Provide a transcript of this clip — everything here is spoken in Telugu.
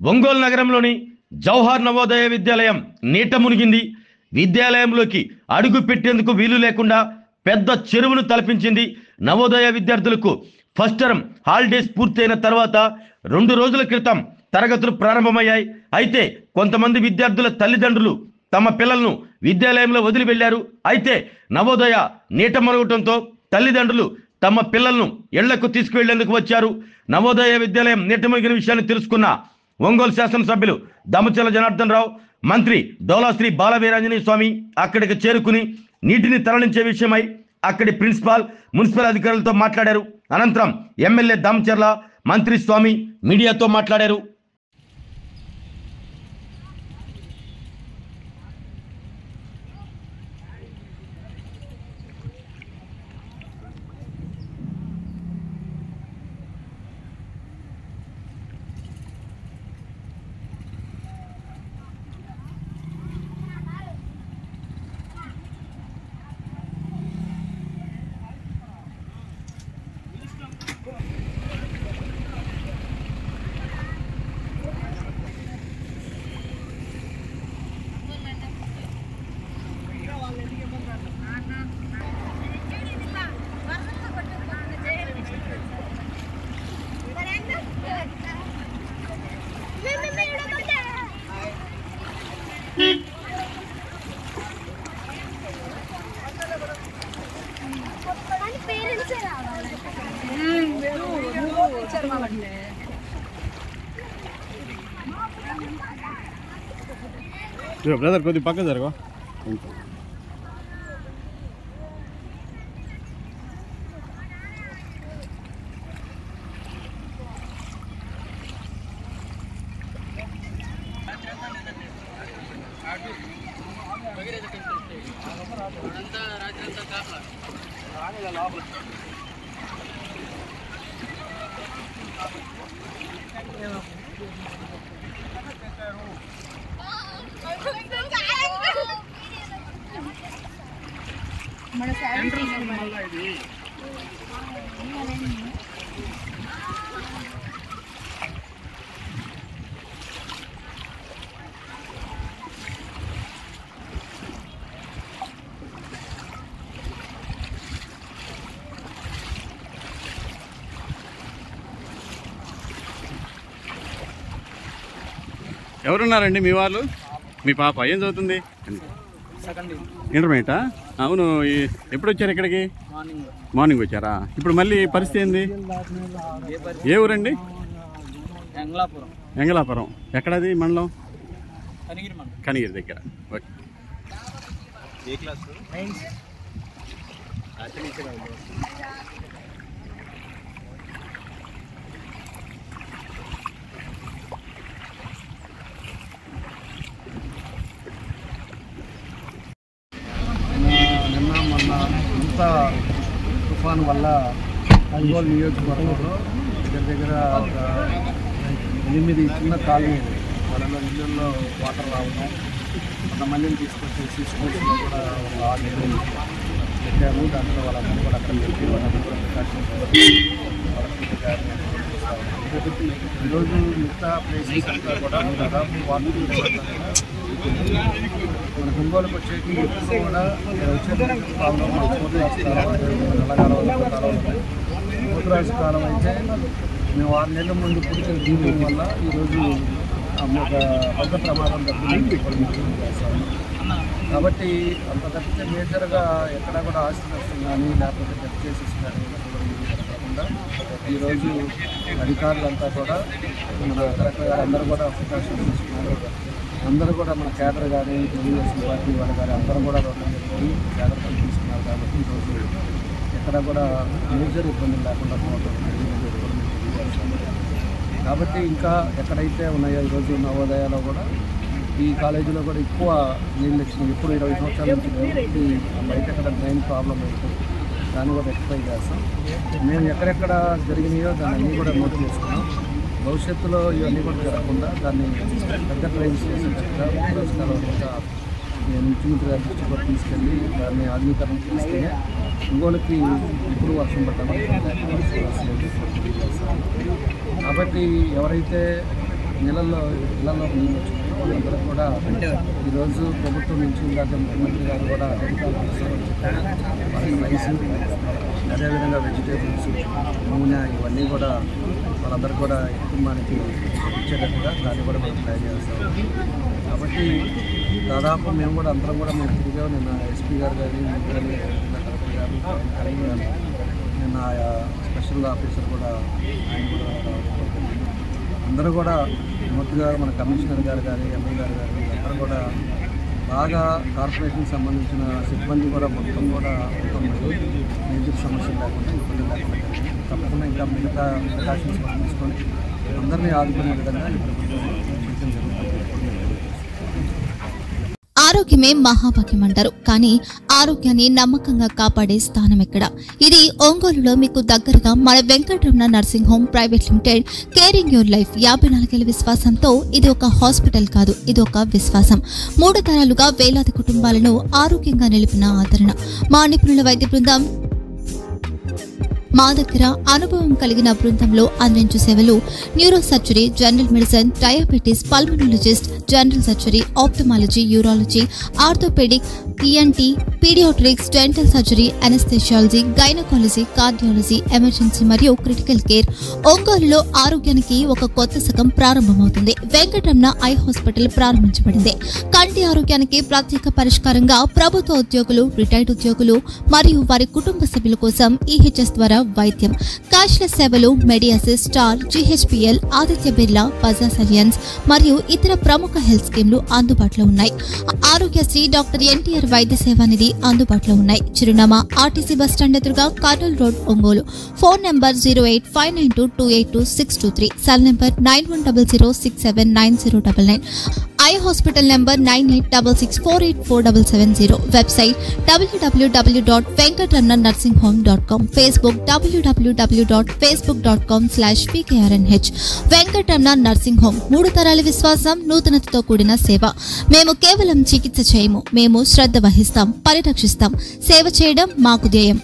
ఒంగోలు నగరంలోని జవహర్ నవోదయ విద్యాలయం నీట మునిగింది. విద్యాలయంలోకి అడుగు పెట్టేందుకు వీలు లేకుండా పెద్ద చెరువును తలపించింది. నవోదయ విద్యార్థులకు ఫస్ట్ టర్మ్ హాలిడేస్ పూర్తయిన తర్వాత 2 రోజుల క్రితం తరగతులు ప్రారంభమయ్యాయి. అయితే కొంతమంది విద్యార్థుల తల్లిదండ్రులు తమ పిల్లలను విద్యాలయంలో వదిలి వెళ్లారు. అయితే నవోదయ నీట మునగటంతో తల్లిదండ్రులు తమ పిల్లలను ఇళ్లకు తీసుకువెళ్లేందుకు వచ్చారు. నవోదయ విద్యాలయం నీట మునిగిన విషయాన్ని తెలుసుకున్న ఒంగోలు శాసనసభ్యులు దామచర్ల జనార్దన్ రావు, మంత్రి డోలాశ్రీ బాలవీరాంజనేయ స్వామి అక్కడికి చేరుకుని నీటిని తరలించే విషయమై అక్కడి ప్రిన్సిపాల్, మున్సిపల్ అధికారులతో మాట్లాడారు. అనంతరం ఎమ్మెల్యే దామచర్ల, మంత్రి స్వామి మీడియాతో మాట్లాడారు. బ్రదర్ కొద్ది పక్క జరగ. మన శాలరీ ఇది ఎవరున్నారండి మీ వాళ్ళు? మీ పాప ఏం చదువుతుంది? ఇంటర్మీడియటా? అవును. ఎప్పుడు వచ్చారు ఇక్కడికి? మార్నింగ్ వచ్చారా? ఇప్పుడు మళ్ళీ పరిస్థితి ఏంది? ఏ ఊరండి? ఎంగళాపురం. ఎక్కడది మండలం? కనిగిరి దగ్గర. ఓకే. నిన్న మొన్న ఇంత తుఫాను వల్ల ఒంగోలు నియోజకవర్గంలో దగ్గర ఒక 8 చిన్న కాలనీలు వాళ్ళలో ఇళ్ళల్లో వాటర్ రావడం, కొంతమందిని తీసుకొచ్చేసి స్కూల్స్లో కూడా ఒక 6 ఇళ్ళు పెట్టాము. దాంట్లో వాళ్ళందరూ కూడా అక్కడ పెట్టి వాళ్ళందరూ కూడా ఈరోజు మిగతా ప్లేసెస్ అంతా కూడా దాదాపు వాటర్ మన ఒంగోలుకి వచ్చేటి ఎప్పుడు కూడా వచ్చే ప్రాబ్లం పోతురాజు కాలం అయితే మేము 6 నెలల ముందు పుట్టిన దీని వల్ల ఈరోజు ఒక పెద్ద ప్రమాదం తప్పింది చేస్తాము. కాబట్టి అంత తప్పితే మేజర్గా ఎక్కడ కూడా ఆస్తి నష్టం కానీ లేకపోతే డెత్ కేసెస్ కానీ కాకుండా ఈరోజు అధికారులంతా కూడా మన కలెక్టర్ గారు అందరూ కూడా ప్రికాషన్స్ తీసుకున్నారు. అందరూ కూడా మన కేడర్ కానీ తెలుగుదేశం పార్టీ వాళ్ళు కానీ అందరూ కూడా రోడ్ల మీద పోయి జాగ్రత్తలు తీసుకున్నారు. కాబట్టి ఈరోజు ఎక్కడ కూడా మేజర్ ఇబ్బందులు లేకుండా పోవడం కాబట్టి ఇంకా ఎక్కడైతే ఉన్నాయో ఈరోజు నవోదయాలో కూడా ఈ కాలేజీలో కూడా ఎక్కువ నీళ్ళు వచ్చినాయి. ఇప్పుడు 20 సంవత్సరాల నుంచి బయట ఎక్కడ డ్రైన్ ప్రాబ్లం అయితే దాన్ని కూడా రెక్టిఫై చేస్తాం. మేము ఎక్కడెక్కడ జరిగినాయో దాన్ని అన్నీ కూడా నోట్ చేసుకున్నాం. భవిష్యత్తులో ఇవన్నీ కూడా జరగకుండా దాన్ని పెద్ద డ్రైన్స్ చేసేటట్టుగా పురస్కారం ముఖ్యమంత్రి గారి దృష్టి కూడా తీసుకెళ్ళి దాన్ని ఆధునీకరణ చేస్తే ఒంగోలుకి ఇప్పుడు వర్షం పడ్డామని కాబట్టి ఎవరైతే ఇళ్లలో నీళ్ళు వచ్చినాయి. అందరూ కూడా ఈరోజు ప్రభుత్వం నుంచి ఇందాక ముఖ్యమంత్రి గారు కూడా వాళ్ళకి రైస్, అదేవిధంగా వెజిటేబుల్స్, నూనె ఇవన్నీ కూడా వాళ్ళందరూ కూడా కుటుంబానికి ఇచ్చేటట్టుగా దాన్ని కూడా మేము ట్రై చేస్తాం. కాబట్టి దాదాపు మేము కూడా అందరం కూడా మేము తిరిగాం. నిన్న ఎస్పీ గారు కానీ కలెక్టర్ గారు నిన్న స్పెషల్ ఆఫీసర్ కూడా ఆయన కూడా అందరూ కూడా మూర్తి గారు, మన కమిషనర్ గారు కానీ, ఎంపీ గారు కానీ అందరూ కూడా బాగా కార్పొరేషన్కి సంబంధించిన సిబ్బంది కూడా మొత్తం కూడా మేజర్ సమస్యలు లేకుండా ఇబ్బంది లేకుండా తప్పకుండా ఇంకా మిగతా ప్రికాషన్స్ తీసుకొని అందరినీ ఆదుకునే విధంగా ఈ ప్రభుత్వం చేయడం జరుగుతుంది. ఆరోగ్యమే మహాభాగ్యం అంటారు, కానీ ఆరోగ్యాన్ని నమ్మకంగా కాపాడే స్థానం ఎక్కడ? ఇది ఒంగోలులో మీకు దగ్గరగా మన Venkataramana nursing home private limited. Caring your life 54 ఏళ్ల విశ్వాసంతో ఇది ఒక హాస్పిటల్ కాదు, ఇది ఒక విశ్వాసం. 3 తరాలుగా వేలాది కుటుంబాలను ఆరోగ్యంగా నిలిపిన ఆదరణ. మా నిపుణుల వైద్య బృందం మా దగ్గర అనుభవం కలిగిన బృందంలో అందించే సేవలు neuro surgery, general medicine, diabetes, pulmonologist, general surgery, ophthalmology, urology, orthopaedic, ENT, paediatrics, dental surgery, anaesthesiology, gynaecology, cardiology, emergency మరియు క్రిటికల్ కేర్. ఒంగోలులో ఆరోగ్యానికి ఒక కొత్త శకం ప్రారంభమవుతుంది. వెంకటరమణ ఐ హాస్పిటల్ ప్రారంభించబడింది. కంటి ఆరోగ్యానికి ప్రత్యేక పరిష్కారంగా ప్రభుత్వ ఉద్యోగులు, రిటైర్డ్ ఉద్యోగులు మరియు వారి కుటుంబ సభ్యుల కోసం EHS ద్వారా వైద్యం, క్యాష్లెస్ సేవలు, Medi Assist, Star, GHPL, Aditya Birla, Bajaj Allianz మరియు ఇతర ప్రముఖ హెల్త్ స్కీమ్లు అందుబాటులో ఉన్నాయి. ఆరోగ్యశ్రీ, డాక్టర్ NTR వైద్య సేవా నిధి అందుబాటులో ఉన్నాయి. చిరునామా RTC బస్టాండ్ ఎదురుగా, Kurnool road, Ongole. Phone number 08592282623, cell number 9100679099. Eye hospital number 9866484770. Website www.venkatramanarsinghome.com. Facebook www.facebook.com/VKRNH. Venkataramana nursing home, 3 తరాల విశ్వాసం, నూతనతతో కూడిన సేవ. మేము కేవలం చికిత్స చేయము, మేము శ్రద్ధ వహిస్తాం, పరిరక్షిస్తాం. సేవ చేయడం మాకు ధ్యేయం.